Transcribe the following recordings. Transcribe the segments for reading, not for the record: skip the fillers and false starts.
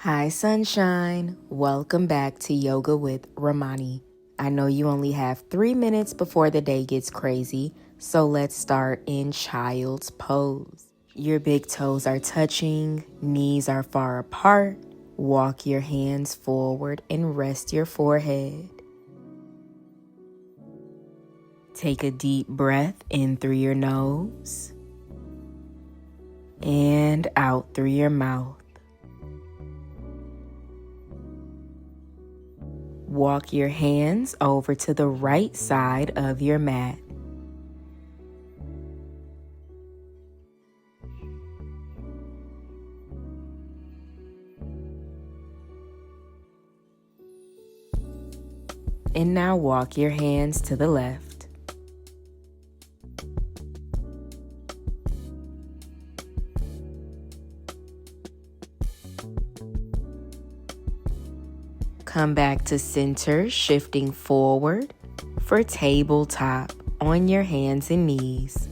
Hi, sunshine. Welcome back to Yoga with RAMONI. I know you only have 3 minutes before the day gets crazy, so let's start in child's pose. Your big toes are touching, knees are far apart. Walk your hands forward and rest your forehead. Take a deep breath in through your nose and out through your mouth. Walk your hands over to the right side of your mat. And now walk your hands to the left. Come back to center, shifting forward for tabletop on your hands and knees.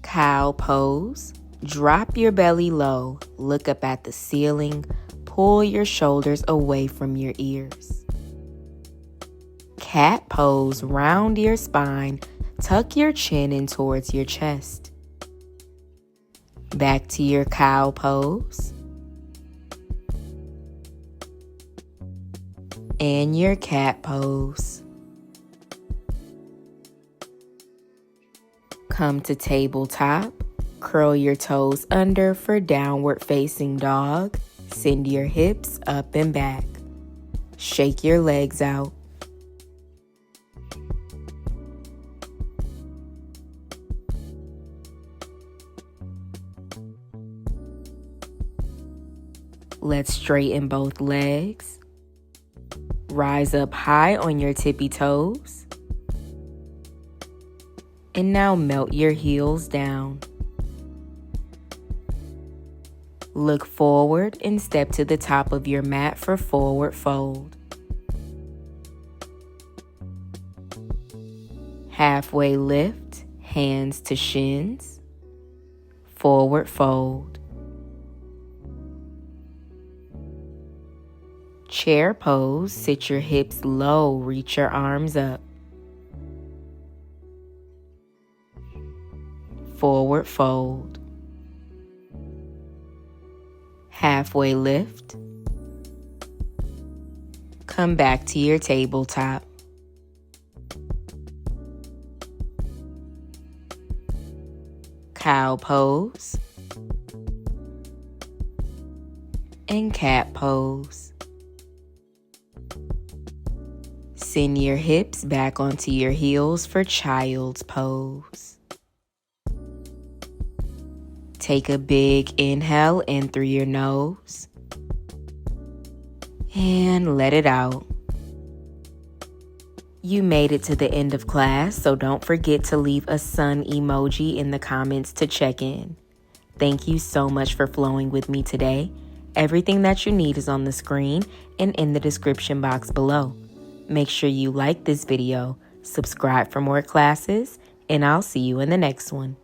Cow pose. Drop your belly low, look up at the ceiling, pull your shoulders away from your ears. Cat pose. Round your spine, tuck your chin in towards your chest. Back to your cow pose. And your cat pose. Come to tabletop. Curl your toes under for downward facing dog. Send your hips up and back. Shake your legs out. Let's straighten both legs. Rise up high on your tippy toes. And now melt your heels down. Look forward and step to the top of your mat for forward fold. Halfway lift, hands to shins. Forward fold. Chair pose, sit your hips low, reach your arms up. Forward fold. Halfway lift. Come back to your tabletop. Cow pose. And cat pose. Send your hips back onto your heels for child's pose. Take a big inhale in through your nose. And let it out. You made it to the end of class, so don't forget to leave a sun emoji in the comments to check in. Thank you so much for flowing with me today. Everything that you need is on the screen and in the description box below. Make sure you like this video, subscribe for more classes, and I'll see you in the next one.